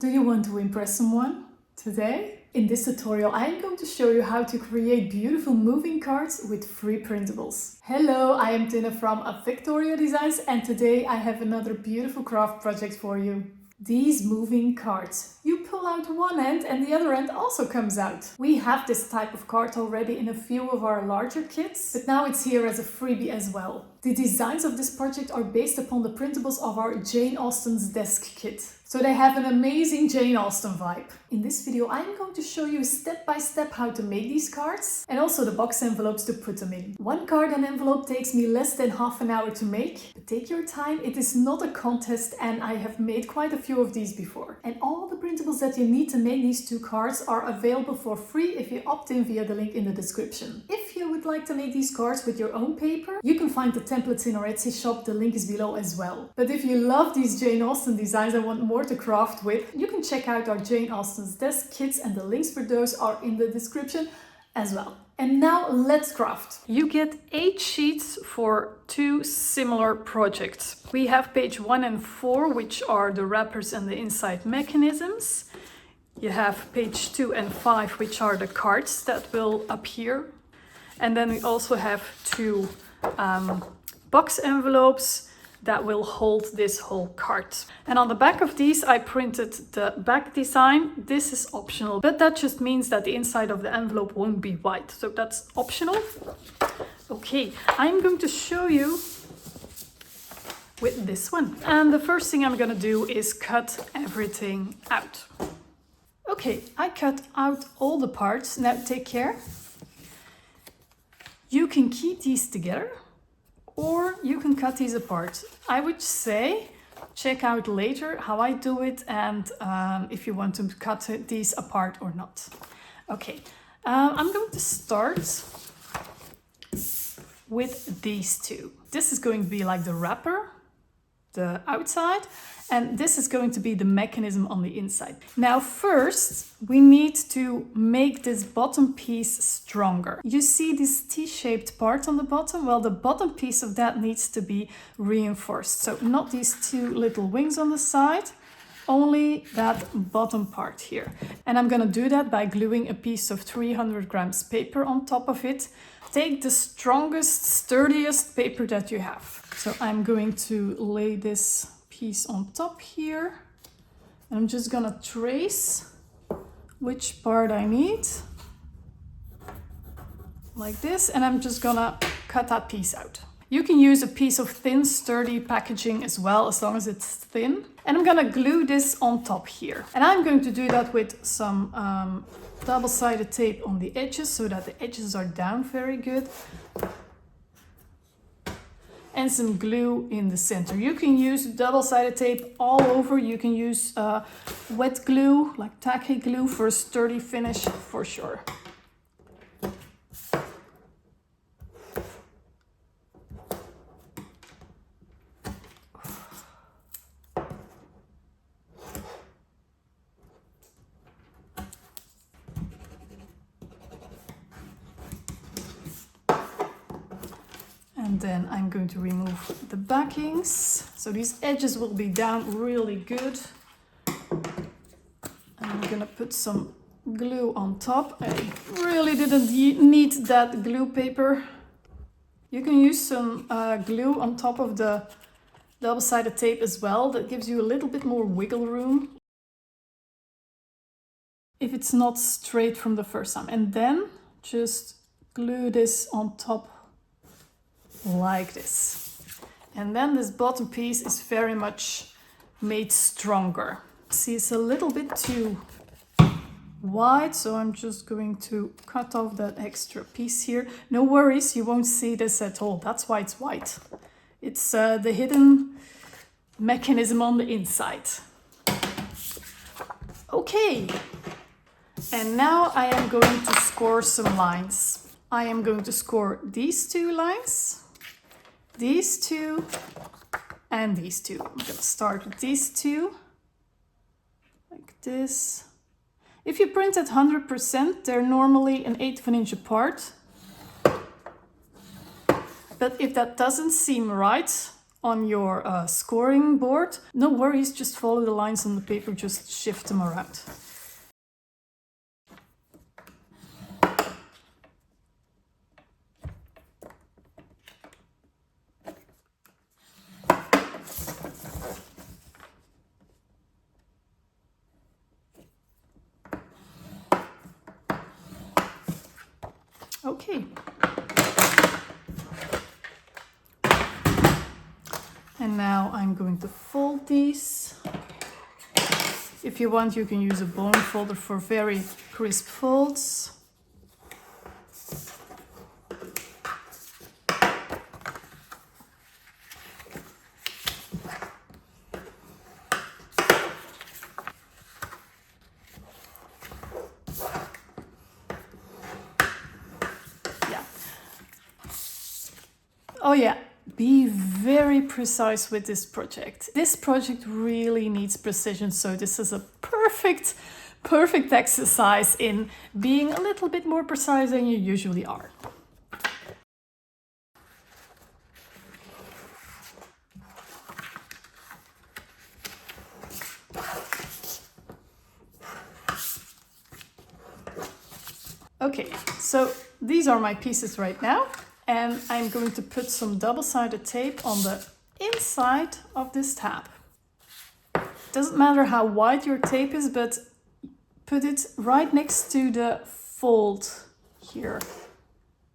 Do you want to impress someone today? In this tutorial, I am going to show you how to create beautiful moving cards with free printables. Hello, I am Tina from Victoria Designs and today I have another beautiful craft project for you. These moving cards. You pull out one end and the other end also comes out. We have this type of card already in a few of our larger kits, but now it's here as a freebie as well. The designs of this project are based upon the printables of our Jane Austen's desk kit. So they have an amazing Jane Austen vibe. In this video I'm going to show you step by step how to make these cards and also the box envelopes to put them in. One card and envelope takes me less than half an hour to make, but take your time, it is not a contest and I have made quite a few of these before. And all the printables that you need to make these two cards are available for free if you opt in via the link in the description. If you would like to make these cards with your own paper, you can find the templates in our Etsy shop, the link is below as well. But if you love these Jane Austen designs and want more to craft with, you can check out our Jane Austen's desk kits and the links for those are in the description as well. And now let's craft. You get 8 sheets for 2 similar projects. We have page 1 and 4, which are the wrappers and the inside mechanisms. You have page 2 and 5, which are the cards that will appear. And then we also have 2 box envelopes that will hold this whole card. And on the back of these I printed the back design. This is optional, but that just means that the inside of the envelope won't be white, so that's optional. Okay, I'm going to show you with this one. And the first thing I'm gonna do is cut everything out. Okay, I cut out all the parts. Now take care. You can keep these together or you can cut these apart. I would say check out later how I do it and if you want to cut these apart or not. Okay, I'm going to start with these two. This is going to be like the wrapper, the outside, and this is going to be the mechanism on the inside. Now first we need to make this bottom piece stronger. You see this T-shaped part on the bottom? Well, the bottom piece of that needs to be reinforced. So not these 2 little wings on the side, only that bottom part here. And I'm gonna do that by gluing a piece of 300 grams paper on top of it. Take the strongest, sturdiest paper that you have. So I'm going to lay this piece on top here. And I'm just gonna trace which part I need. Like this. And I'm just gonna cut that piece out. You can use a piece of thin, sturdy packaging as well, as long as it's thin. And I'm gonna glue this on top here. And I'm going to do that with some double-sided tape on the edges so that the edges are down very good. And some glue in the center. You can use double-sided tape all over. You can use wet glue, like tacky glue, for a sturdy finish for sure. And then I'm going to remove the backings. So these edges will be down really good. I'm gonna put some glue on top. I really didn't need that glue paper. You can use some glue on top of the double-sided tape as well. That gives you a little bit more wiggle room if it's not straight from the first time. And then just glue this on top like this. And then this bottom piece is very much made stronger. See, it's a little bit too wide, so I'm just going to cut off that extra piece here. No worries, you won't see this at all. That's why it's white. It's the hidden mechanism on the inside. Okay, and now I am going to score some lines. I am going to score these 2 lines, these 2, and these 2. I'm gonna start with these 2, like this. If you print at 100%, they're normally 1/8 of an inch apart. But if that doesn't seem right, on your scoring board, no worries, just follow the lines on the paper, just shift them around. Okay. And now I'm going to fold these. If you want, you can use a bone folder for very crisp folds. Yeah. Oh yeah. Be very precise with this project. This project really needs precision, so this is a perfect exercise in being a little bit more precise than you usually are. Okay, so these are my pieces right now. And I'm going to put some double-sided tape on the inside of this tab. Doesn't matter how wide your tape is, but put it right next to the fold here.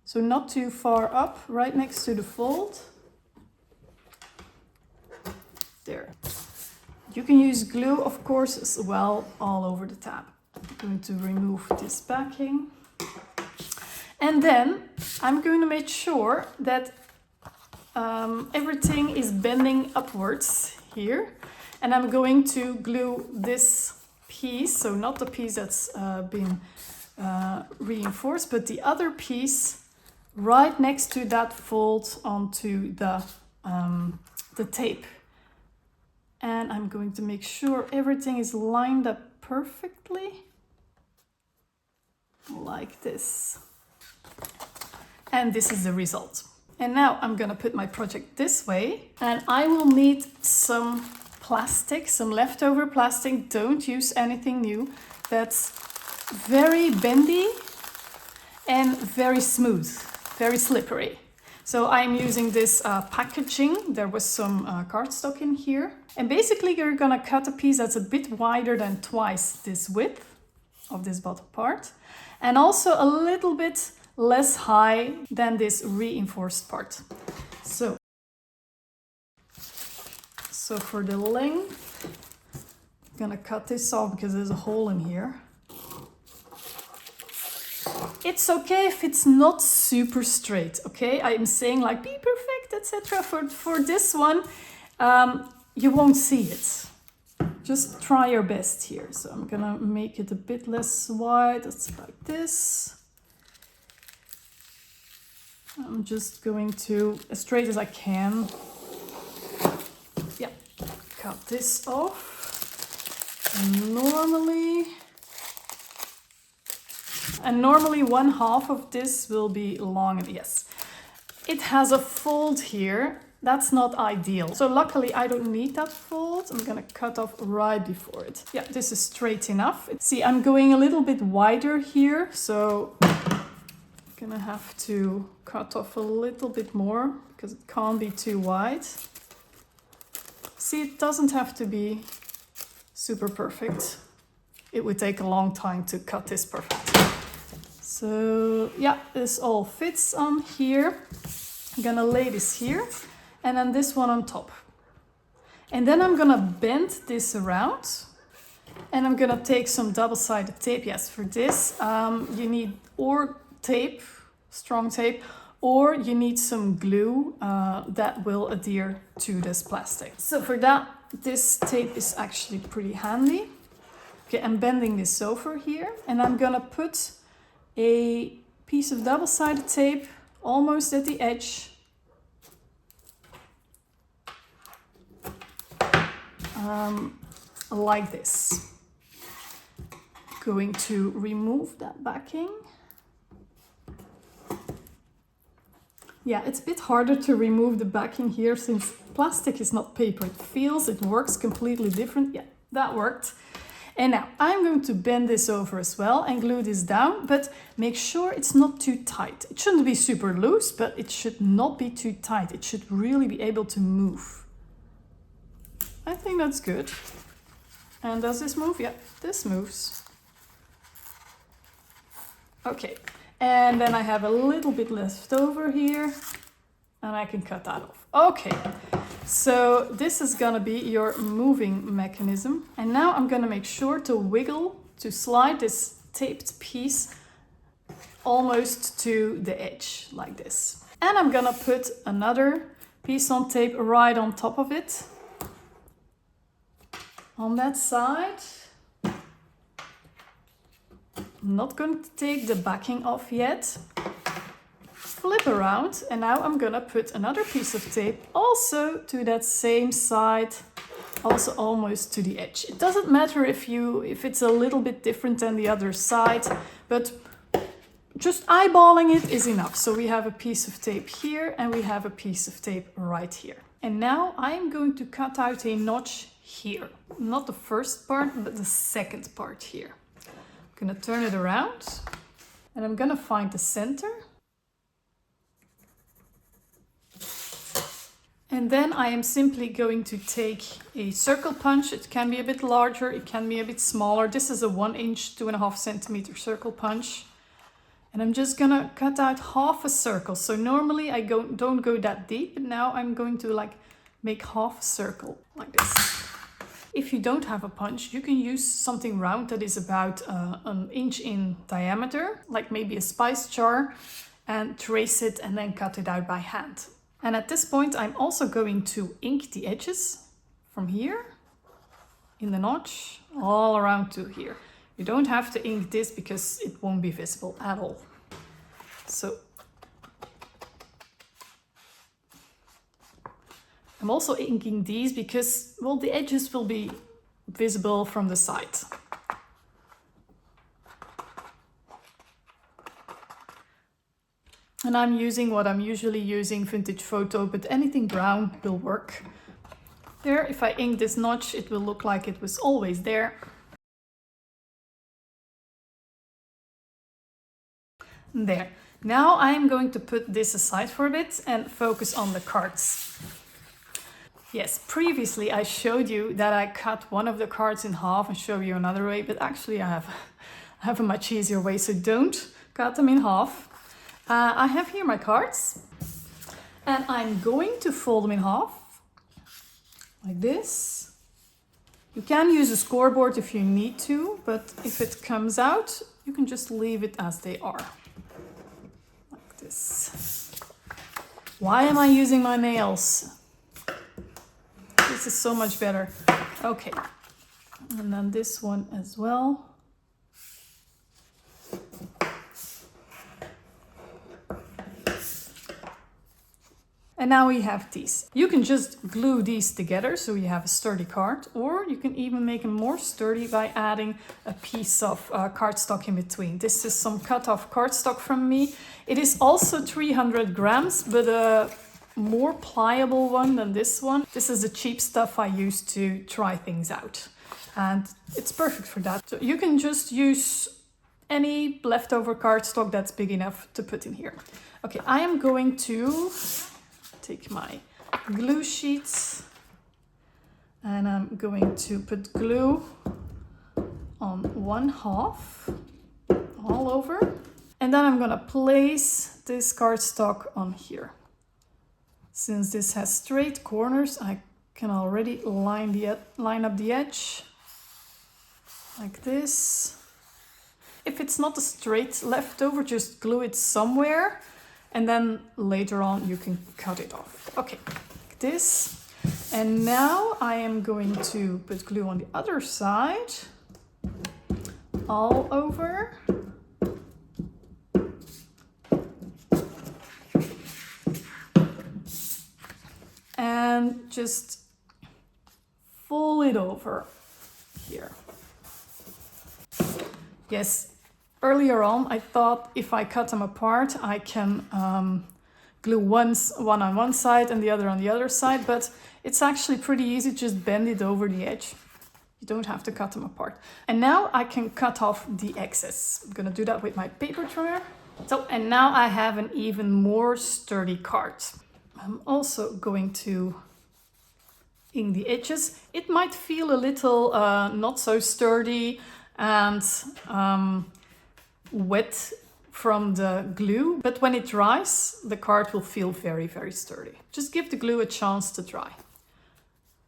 So not too far up, right next to the fold. There. You can use glue, of course, as well, all over the tab. I'm going to remove this backing. And then I'm going to make sure that everything is bending upwards here. And I'm going to glue this piece, so not the piece that's been reinforced, but the other piece right next to that fold onto the tape. And I'm going to make sure everything is lined up perfectly, like this. And this is the result. And now I'm gonna put my project this way, and I will need some plastic, some leftover plastic. Don't use anything new. That's very bendy and very smooth, very slippery. So I'm using this packaging. There was some cardstock in here. And basically you're gonna cut a piece that's a bit wider than twice this width of this bottom part, and also a little bit less high than this reinforced part. So for the length, I'm gonna cut this off because there's a hole in here. It's okay if it's not super straight, okay? I'm saying like be perfect, etc. For this one, you won't see it. Just try your best here. So I'm gonna make it a bit less wide. It's like this. I'm just going to, as straight as I can, yeah, cut this off. And normally 1/2 of this will be long, and yes, it has a fold here. That's not ideal. So luckily I don't need that fold. I'm gonna cut off right before it. Yeah, this is straight enough. See, I'm going a little bit wider here, so gonna have to cut off a little bit more because it can't be too wide. See, it doesn't have to be super perfect. It would take a long time to cut this perfect. So yeah, this all fits on here. I'm gonna lay this here and then this one on top. And then I'm gonna bend this around and I'm gonna take some double-sided tape. Yes, for this you need or tape, strong tape, or you need some glue that will adhere to this plastic. So for that, this tape is actually pretty handy. Okay, I'm bending this over here and I'm gonna put a piece of double-sided tape almost at the edge. Like this. Going to remove that backing. Yeah, it's a bit harder to remove the backing here since plastic is not paper, it feels, it works completely different. Yeah, that worked. And now I'm going to bend this over as well and glue this down, but make sure it's not too tight. It shouldn't be super loose, but it should not be too tight. It should really be able to move. I think that's good. And does this move? Yeah, this moves. Okay, and then I have a little bit left over here and I can cut that off. Okay. So this is gonna be your moving mechanism. And now I'm gonna make sure to wiggle, to slide this taped piece almost to the edge, like this. And I'm gonna put another piece on tape right on top of it. On that side. I'm not going to take the backing off yet. Flip around, and now I'm gonna put another piece of tape also to that same side, also almost to the edge. It doesn't matter if it's a little bit different than the other side, but just eyeballing it is enough. So we have a piece of tape here and we have a piece of tape right here. And now I'm going to cut out a notch here. Not the first part, but the second part here. I'm gonna turn it around and I'm gonna find the center. And then I am simply going to take a circle punch. It can be a bit larger, it can be a bit smaller. This is a 1 inch, 2.5 centimeter circle punch. And I'm just gonna cut out half a circle. So normally I don't go that deep, but now I'm going to like make half a circle like this. If you don't have a punch, you can use something round that is about 1 inch in diameter, like maybe a spice jar, and trace it and then cut it out by hand. And at this point, I'm also going to ink the edges from here in the notch all around to here. You don't have to ink this because it won't be visible at all. So I'm also inking these because, well, the edges will be visible from the side. And I'm using what I'm usually using, vintage photo, but anything brown will work. There, if I ink this notch, it will look like it was always there. There. Now I'm going to put this aside for a bit and focus on the cards. Yes, previously I showed you that I cut one of the cards in half and show you another way, but actually I have a much easier way, so don't cut them in half. I have here my cards and I'm going to fold them in half like this. You can use a scoreboard if you need to, but if it comes out, you can just leave it as they are, like this. Why am I using my nails? This is so much better. Okay, and then this one as well. And now we have these. You can just glue these together so you have a sturdy card, or you can even make them more sturdy by adding a piece of cardstock in between. This is some cut off cardstock from me. It is also 300 grams, but a more pliable one than this one. This is the cheap stuff I use to try things out. And it's perfect for that. So you can just use any leftover cardstock that's big enough to put in here. Okay, I am going to take my glue sheets and I'm going to put glue on 1/2 all over. And then I'm gonna place this cardstock on here. Since this has straight corners, I can already line up the edge like this. If it's not a straight leftover, just glue it somewhere. And then later on you can cut it off. Okay, like this. And now I am going to put glue on the other side, all over. And just fold it over here. Yes. Earlier on, I thought if I cut them apart, I can glue one on one side and the other on the other side, but it's actually pretty easy. Just bend it over the edge. You don't have to cut them apart. And now I can cut off the excess. I'm gonna do that with my paper trimmer. So, and now I have an even more sturdy card. I'm also going to ink the edges. It might feel a little not so sturdy and wet from the glue, but when it dries, the card will feel very, very sturdy. Just give the glue a chance to dry.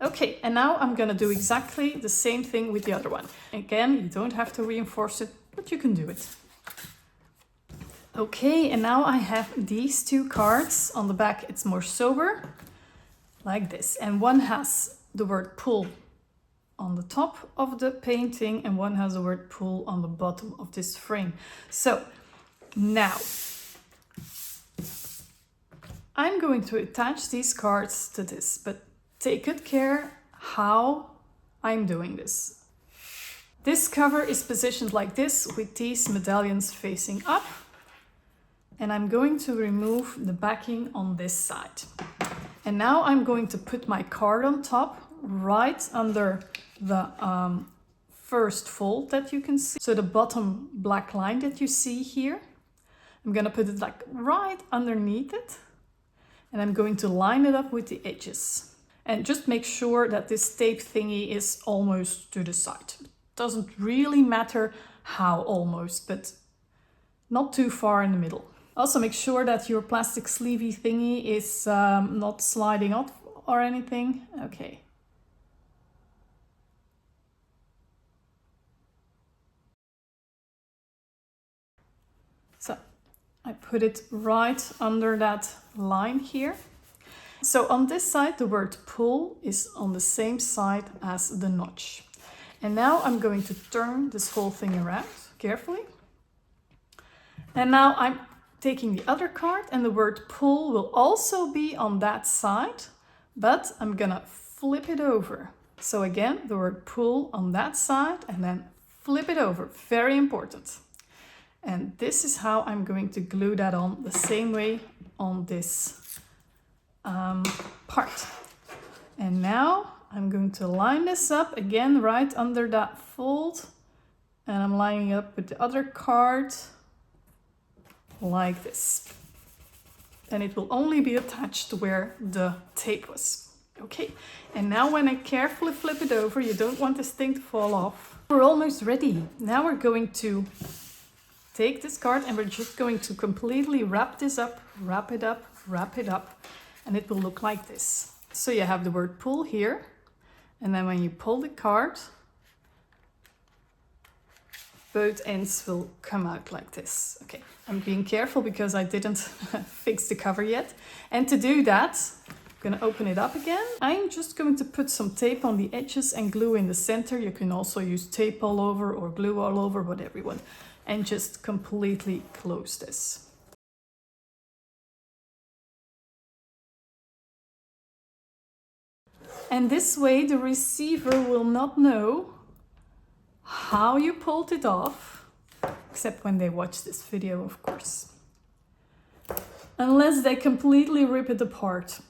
Okay, and now I'm gonna do exactly the same thing with the other one. Again, you don't have to reinforce it, but you can do it. Okay, and now I have these two cards. On the back, it's more sober, like this. And one has the word pull on the top of the painting, and one has the word pull on the bottom of this frame. So now I'm going to attach these cards to this, but take good care how I'm doing this. This cover is positioned like this with these medallions facing up. And I'm going to remove the backing on this side. And now I'm going to put my card on top, right under the first fold that you can see. So the bottom black line that you see here, I'm gonna put it like right underneath it. And I'm going to line it up with the edges. And just make sure that this tape thingy is almost to the side. It doesn't really matter how almost, but not too far in the middle. Also make sure that your plastic sleevey thingy is not sliding off or anything. Okay. So I put it right under that line here. So on this side, the word pull is on the same side as the notch. And now I'm going to turn this whole thing around carefully. And now I'm taking the other card, and the word pull will also be on that side, but I'm gonna flip it over. So again, the word pull on that side and then flip it over. Very important. And this is how I'm going to glue that on the same way on this part. And now I'm going to line this up again right under that fold, and I'm lining up with the other card like this. And it will only be attached where the tape was. Okay, and now when I carefully flip it over, you don't want this thing to fall off. We're almost ready. Now we're going to take this card and we're just going to completely wrap this up, wrap it up, wrap it up, and it will look like this. So you have the word pull here, and then when you pull the card, both ends will come out like this. Okay, I'm being careful because I didn't fix the cover yet. And to do that, I'm gonna open it up again. I'm just going to put some tape on the edges and glue in the center. You can also use tape all over or glue all over, whatever you want. And just completely close this. And this way the receiver will not know how you pulled it off, except when they watch this video, of course. Unless they completely rip it apart.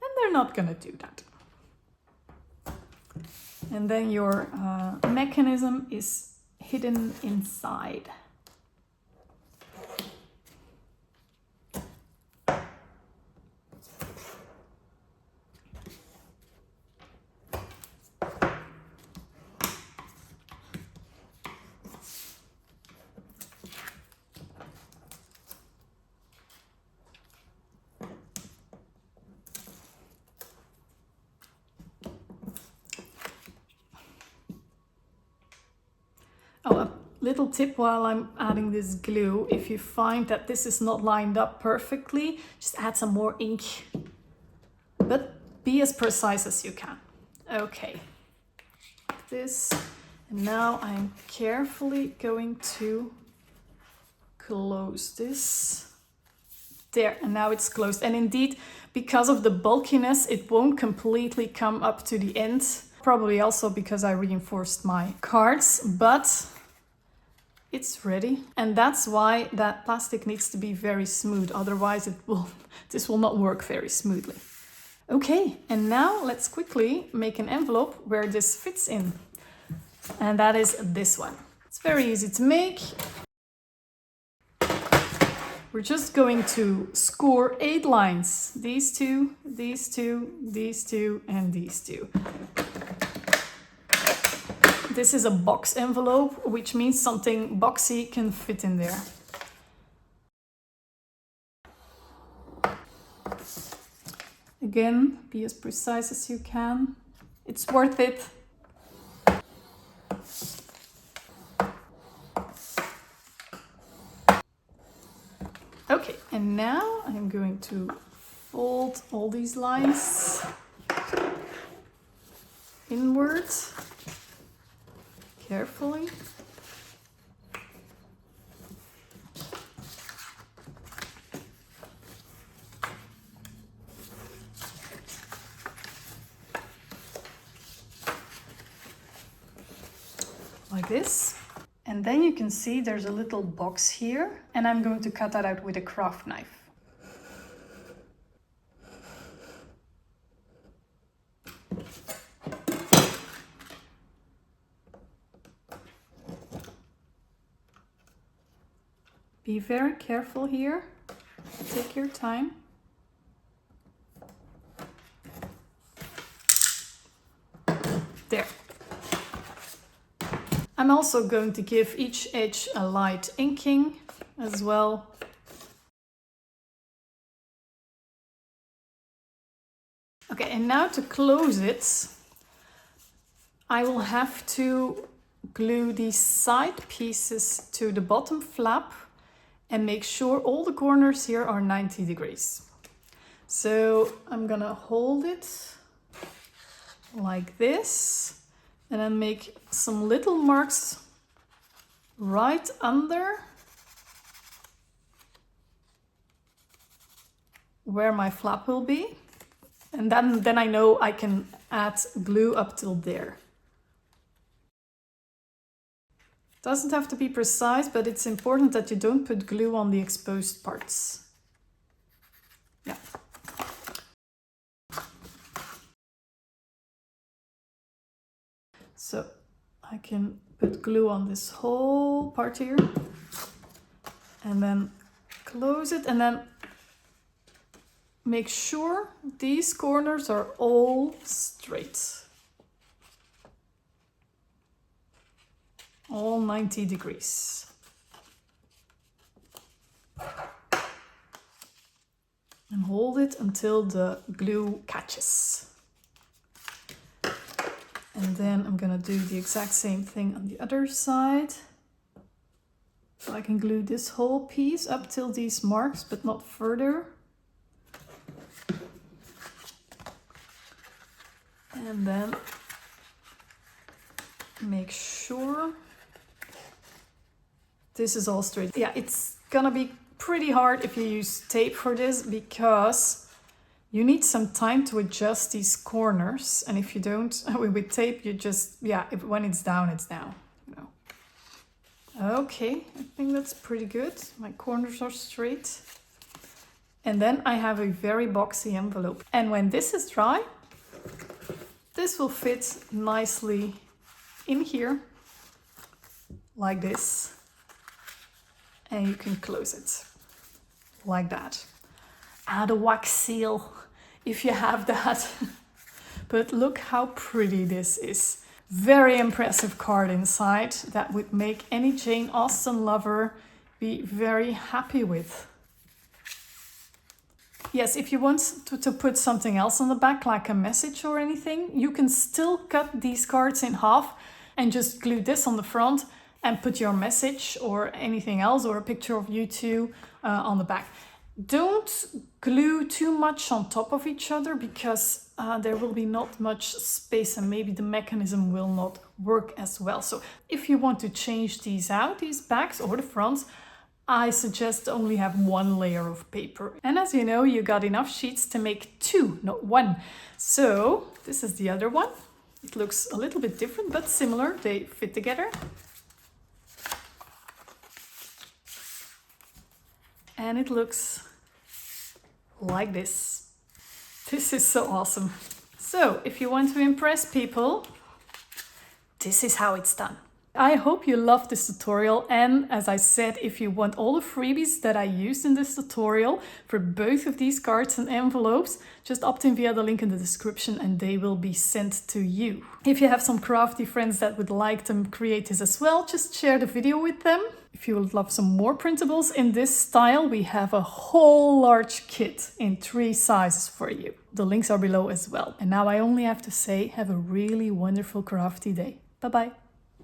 And they're not gonna do that. And then your mechanism is hidden inside. Oh, a little tip while I'm adding this glue: if you find that this is not lined up perfectly, just add some more ink. But be as precise as you can. Okay, like this. And now I'm carefully going to close this. There, and now it's closed. And indeed, because of the bulkiness, it won't completely come up to the end. Probably also because I reinforced my cards, but it's ready. And that's why that plastic needs to be very smooth. Otherwise this will not work very smoothly. Okay, and now let's quickly make an envelope where this fits in. And that is this one. It's very easy to make. We're just going to score 8 lines. These two, these two, these two, and these two. This is a box envelope, which means something boxy can fit in there. Again, be as precise as you can. It's worth it. Okay, and now I'm going to fold all these lines inwards carefully. Like this. And then you can see there's a little box here, and I'm going to cut that out with a craft knife. Be very careful here. Take your time. There. I'm also going to give each edge a light inking as well. Okay, and now to close it, I will have to glue these side pieces to the bottom flap and make sure all the corners here are 90 degrees. So I'm gonna hold it like this. And then make some little marks right under where my flap will be. And then I know I can add glue up till there. Doesn't have to be precise, but it's important that you don't put glue on the exposed parts. Yeah. So I can put glue on this whole part here and then close it, and then make sure these corners are all straight. All 90 degrees. And hold it until the glue catches. And then I'm gonna do the exact same thing on the other side. So I can glue this whole piece up till these marks, but not further. And then make sure this is all straight. Yeah, it's gonna be pretty hard if you use tape for this, because you need some time to adjust these corners. And if you don't, with tape, you just, yeah, when it's down, it's down. You know. Okay, I think that's pretty good. My corners are straight. And then I have a very boxy envelope. And when this is dry, this will fit nicely in here, like this. And you can close it, like that. Add a wax seal if you have that. But look how pretty this is. Very impressive card inside that would make any Jane Austen lover be very happy with. Yes, if you want to put something else on the back, like a message or anything, you can still cut these cards in half and just glue this on the front and put your message or anything else, or a picture of you two on the back. Don't glue too much on top of each other, because there will be not much space and maybe the mechanism will not work as well. So if you want to change these out, these backs or the fronts, I suggest only have one layer of paper. And as you know, you got enough sheets to make 2, not 1. So this is the other one. It looks a little bit different, but similar. They fit together. And it looks like this. This is so awesome. So if you want to impress people, this is how it's done. I hope you loved this tutorial, and as I said, if you want all the freebies that I used in this tutorial for both of these cards and envelopes, just opt in via the link in the description and they will be sent to you. If you have some crafty friends that would like to create this as well, just share the video with them. If you would love some more printables in this style, we have a whole large kit in 3 sizes for you. The links are below as well. And now I only have to say, have a really wonderful crafty day. Bye bye.